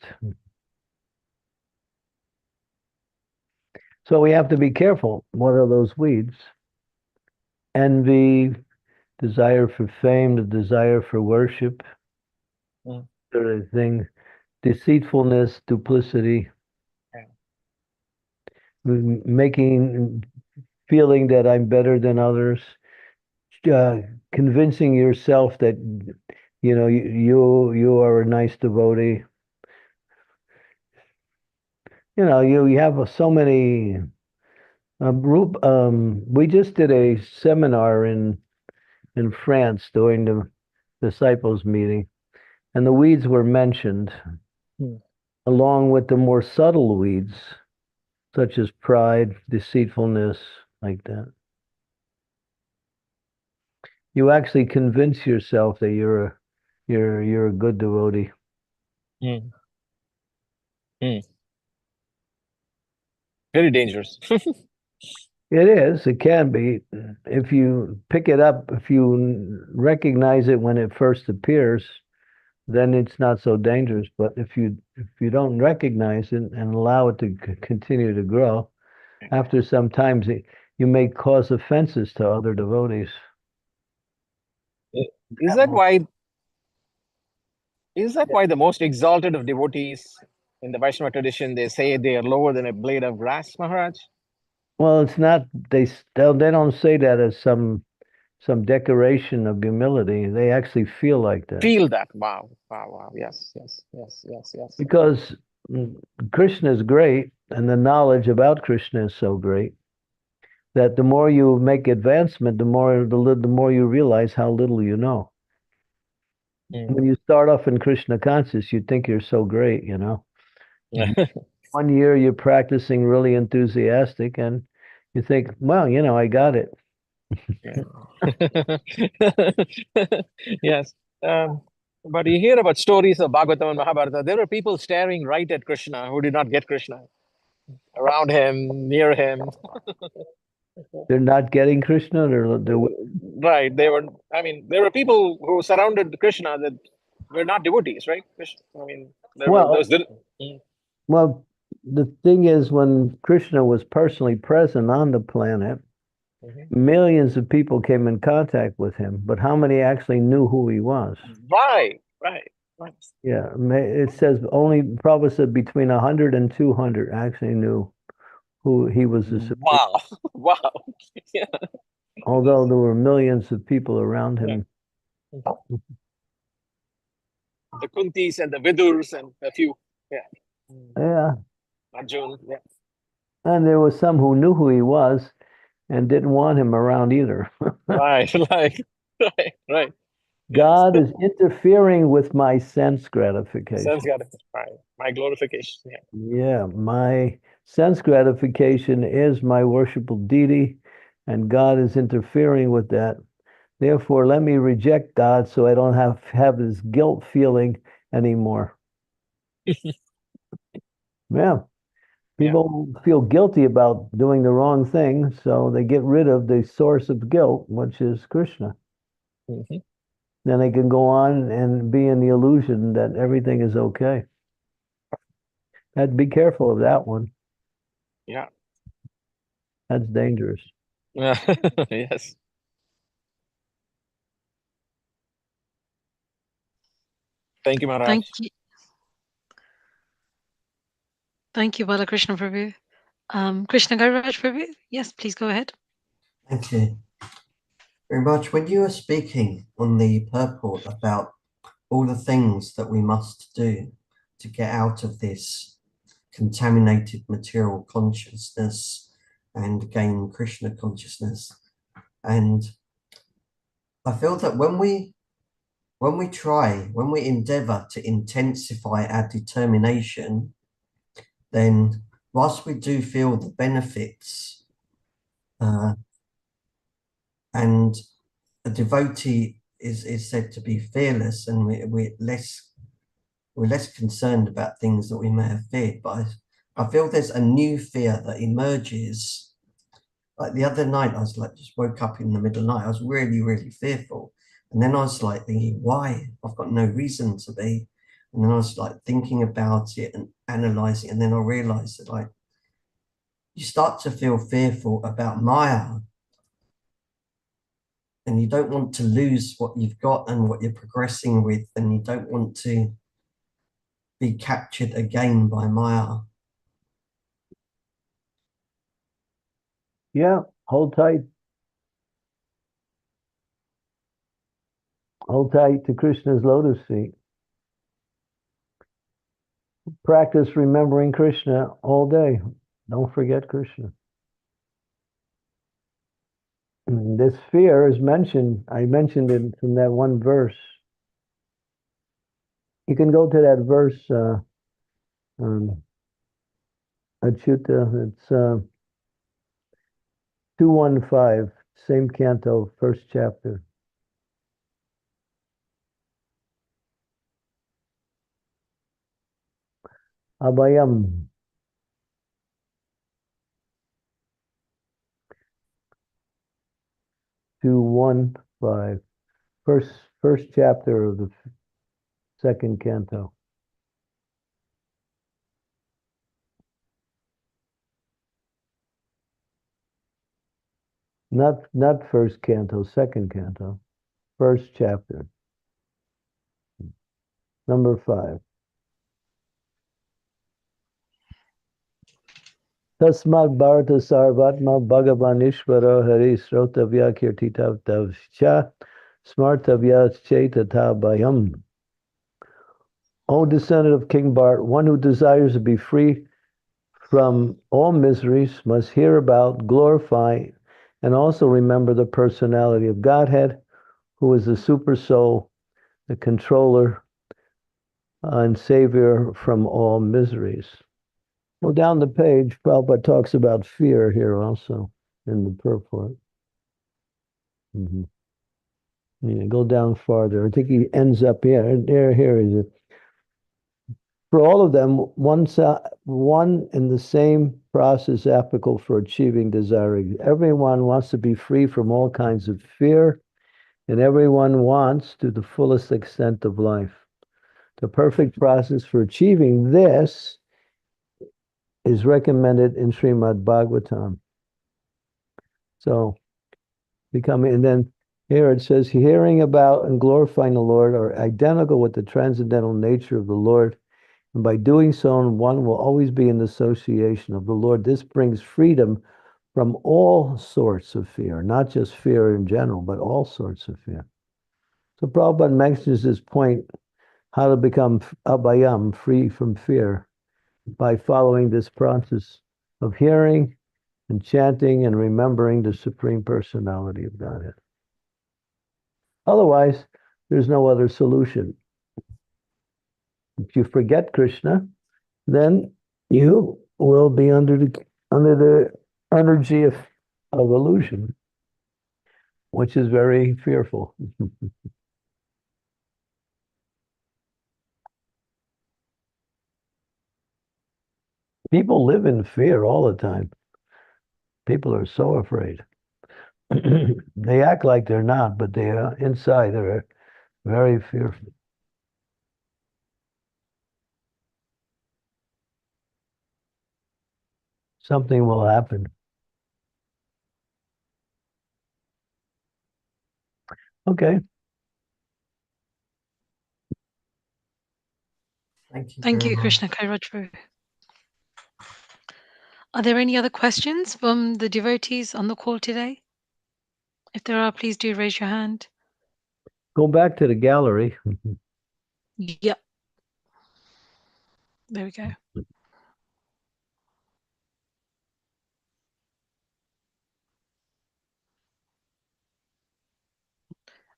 So we have to be careful. What are those weeds? Envy, desire for fame, the desire for worship, sort of thing, deceitfulness, duplicity, feeling that I'm better than others, convincing yourself that you are a nice devotee. You have so many. We just did a seminar in France during the disciples meeting, and the weeds were mentioned, along with the more subtle weeds, such as pride, deceitfulness, like that. You actually convince yourself that you're a good devotee. Very dangerous. It is. It can be. If you pick it up, if you recognize it when it first appears, then it's not so dangerous. But if you don't recognize it and allow it to continue to grow, after some time, you may cause offenses to other devotees. Is that why? Is that why the most exalted of devotees in the Vaishnava tradition, they say they are lower than a blade of grass, Maharaj? Well, it's not. They don't say that as some decoration of humility. They actually feel like that. Feel that. Wow. Wow. Wow. Yes. Yes. Yes. Yes. Yes. Because Krishna is great, and the knowledge about Krishna is so great that the more you make advancement, the more you realize how little you know. When you start off in Krishna conscious, you think you're so great, you know. One year you're practicing really enthusiastic, and you think, well, you know, I got it. Yes. But you hear about stories of Bhagavatam and Mahabharata. There were people staring right at Krishna who did not get Krishna, around him, near him. They're not getting Krishna. They're Right. They were. I mean, there were people who surrounded Krishna that were not devotees, right? I mean, there Well, was. well, the thing is, when Krishna was personally present on the planet, millions of people came in contact with him, but how many actually knew who he was? Right. Right. Right. Yeah, it says only, Prabhupada said between 100 and 200 actually knew who he was. Wow. Wow. Yeah. Although there were millions of people around him. The Kuntis and the Vidurs and a few. Yeah. Yeah. Arjun. Yeah. And there was some who knew who he was and didn't want him around either. Right. Right. God is interfering with my sense gratification. Sense gratification. My glorification. Yeah. Yeah, my sense gratification is my worshipful deity, and God is interfering with that. Therefore, let me reject God so I don't have this guilt feeling anymore. Yeah. People feel guilty about doing the wrong thing, so they get rid of the source of guilt, which is Krishna. Then they can go on and be in the illusion that everything is okay. Have to be careful of that one. Yeah. That's dangerous. Yeah. Yes. Thank you, Maharaj. Thank you. Thank you, Balakrishna Prabhu. Krishna Gariraj Prabhu, yes, please go ahead. Thank you very much. When you were speaking on the purport about all the things that we must do to get out of this contaminated material consciousness and gain Krishna consciousness, and I feel that when we endeavor to intensify our determination, then whilst we do feel the benefits, and a devotee is said to be fearless, and we're less concerned about things that we may have feared. But I feel there's a new fear that emerges. Like the other night, I was like, just woke up in the middle of the night. I was really, really fearful. And then I was like thinking, why? I've got no reason to be. And then I was like thinking about it and analyzing. And then I realized that like, you start to feel fearful about Maya. And you don't want to lose what you've got and what you're progressing with. And you don't want to be captured again by Maya. Yeah, hold tight. Hold tight to Krishna's lotus feet. Practice remembering Krishna all day. Don't forget Krishna. This fear is mentioned. I mentioned it in that one verse. You can go to that verse, Achyuta. It's 215, same canto, first chapter. Abhayam. 1:5. First chapter of the second canto. Not first canto, second canto. First chapter. Number 5. Tasmat Bharata Sarvatma Bhagavan Ishvara Hari Srotavya Kirtitavtavcha Smartavya Chetata Bhayam. O descendant of King Bharat, one who desires to be free from all miseries must hear about, glorify, and also remember the personality of Godhead, who is the super soul, the controller, and savior from all miseries. Well, down the page, Prabhupada talks about fear here also in the purport. Yeah, go down farther. I think he ends up here. Here is it. For all of them, one and the same process applicable for achieving desire. Everyone wants to be free from all kinds of fear, and everyone wants to the fullest extent of life. The perfect process for achieving this is recommended in Srimad Bhagavatam. So, and then here it says, hearing about and glorifying the Lord are identical with the transcendental nature of the Lord. And by doing so, one will always be in the association of the Lord. This brings freedom from all sorts of fear, not just fear in general, but all sorts of fear. So Prabhupada mentions this point, how to become abhayam, free from fear, by following this process of hearing and chanting and remembering the Supreme Personality of Godhead. Otherwise, there's no other solution. If you forget Krishna, then you will be under the energy of illusion, which is very fearful. People live in fear all the time. People are so afraid. They act like they're not, but they are inside. They're very fearful. Something will happen. Okay. Thank very you, much. Krishna Kairaj. Are there any other questions from the devotees on the call today? If there are, please do raise your hand. Go back to the gallery. Yep. There we go.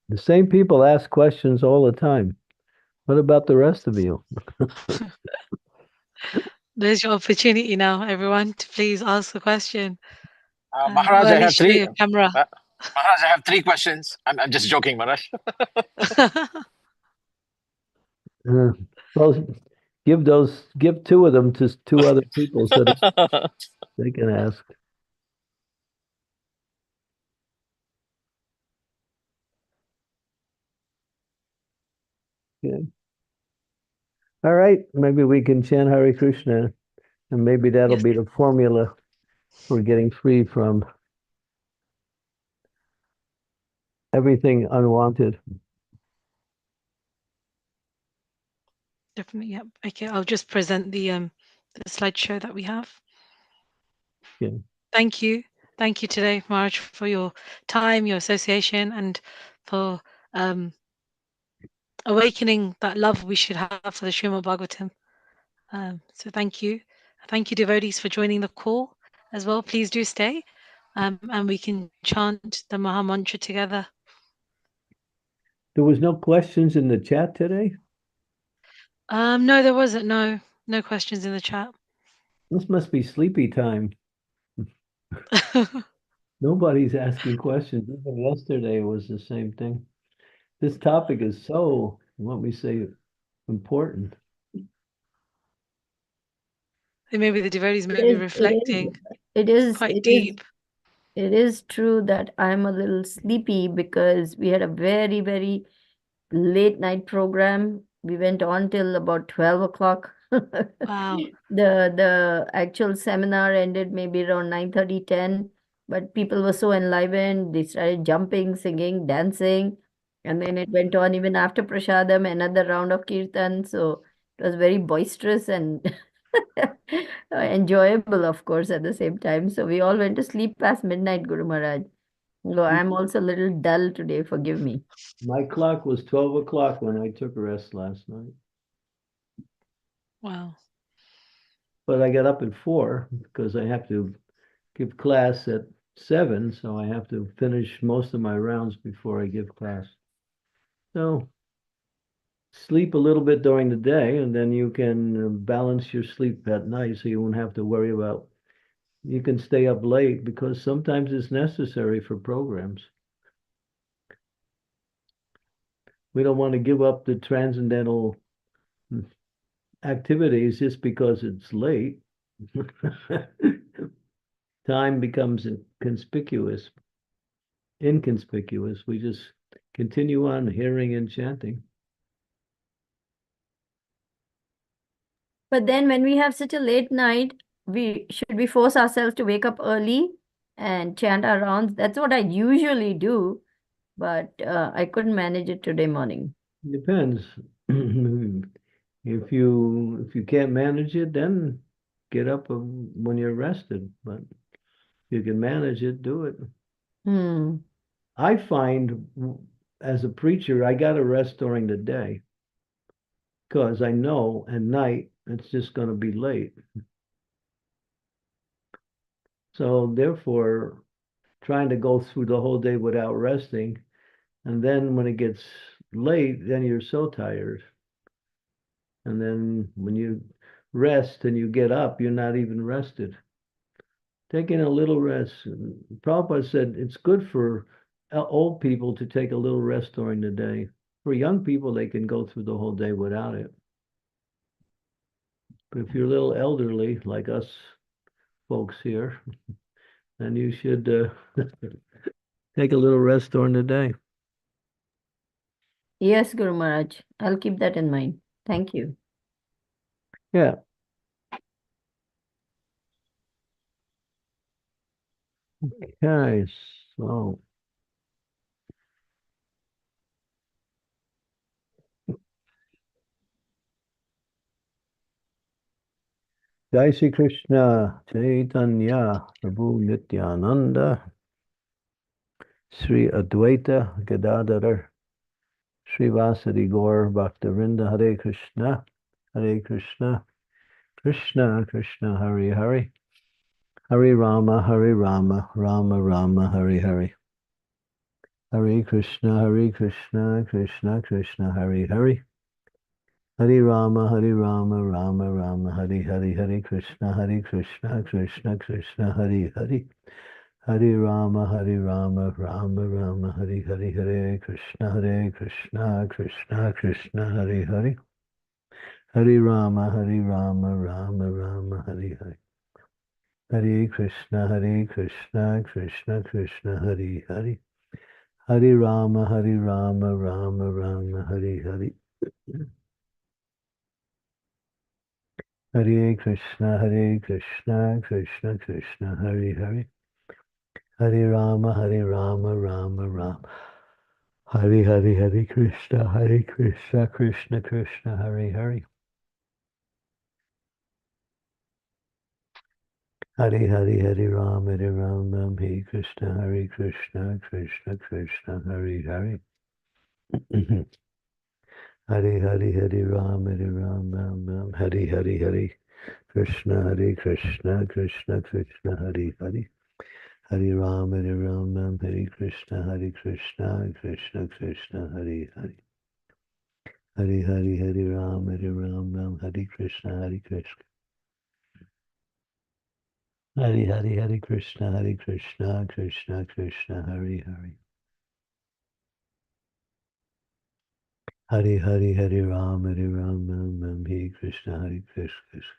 The same people ask questions all the time. What about the rest of you? There's your opportunity now, everyone, to please ask the question. Maharaj, I have show three. your camera. Maharaj, I have 3 questions. I'm just joking, Maharaj. Well, give 2 of them to 2 other people so that they can ask. Okay. All right, maybe we can chant Hare Krishna, and maybe that'll Yes. be the formula for getting free from everything unwanted. Definitely, yep. Okay, I'll just present the slideshow that we have. Okay. Thank you today, Maharaj, for your time, your association, and for awakening that love we should have for the Srimad Bhagavatam. So thank you devotees for joining the call as well. Please do stay, and we can chant the Maha Mantra together. There was no questions in the chat today? No, there wasn't. No questions in the chat. This must be sleepy time. Nobody's asking questions. Even yesterday was the same thing. This topic is so, let me say, important. Maybe the devotees may be reflecting It is quite deep. It is true that I'm a little sleepy because we had a very, very late night program. We went on till about 12 o'clock. Wow. The actual seminar ended maybe around 9:30, 10, but people were so enlivened. They started jumping, singing, dancing, and then it went on even after Prasadam, another round of kirtan. So it was very boisterous and enjoyable, of course, at the same time. So we all went to sleep past midnight, Guru Maharaj. So I'm also a little dull today. Forgive me. My clock was 12 o'clock when I took a rest last night. Wow. But I got up at 4 because I have to give class at 7, so I have to finish most of my rounds before I give class. So sleep a little bit during the day, and then you can balance your sleep at night so you won't have to worry about. You can stay up late because sometimes it's necessary for programs. We don't want to give up the transcendental activities just because it's late. Time becomes inconspicuous. We just continue on hearing and chanting. But then when we have such a late night, we force ourselves to wake up early and chant our rounds. That's what I usually do, but I couldn't manage it today morning. Depends. If you can't manage it, then get up when you're rested. But if you can manage it, do it. Hmm. I find as a preacher, I got to rest during the day because I know at night it's just going to be late. So therefore, trying to go through the whole day without resting, and then when it gets late, then you're so tired. And then when you rest and you get up, you're not even rested. Taking a little rest. Prabhupada said it's good for old people to take a little rest during the day. For young people, they can go through the whole day without it. But if you're a little elderly, like us folks here, then you should take a little rest during the day. Yes, Guru Maharaj. I'll keep that in mind. Thank you. Yeah. Okay, so Jai Shri Krishna Chaitanya Prabhu Nityananda Sri Advaita Gadadhar Srivasadi Gaur Bhaktavinda Hare Krishna Krishna Krishna Hare Hare Hare Rama Rama Rama Hare Hare Hare Krishna Krishna Krishna Hare Hare Hare Rama Rama Rama Hare Hare Hare Krishna Krishna Krishna Hare Hare Hare Rama Rama Rama Hare Hare Hare Krishna Krishna Krishna Hare Hare Hare Rama Rama Rama Hare Hare Hare Krishna Krishna Krishna Hare Hare Hare Rama Rama Rama Hare Hare Hare Krishna Krishna Krishna Hare Hare Hare Rama Rama Rama Hare Hare Krishna Krishna Hare Hare Hare Rama Hare Krishna Krishna Hare Hare Hare Rama Hare Krishna Krishna Hare Hare Hare Rama Hare Krishna Krishna Hare Hare Hare Rama Hare Krishna Hare Krishna Krishna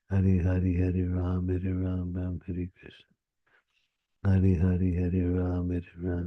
Hare Hare Hare Rama Hare Krishna Hare Rama Hare Krishna Hari Hari Hari Ram, Hare Ram.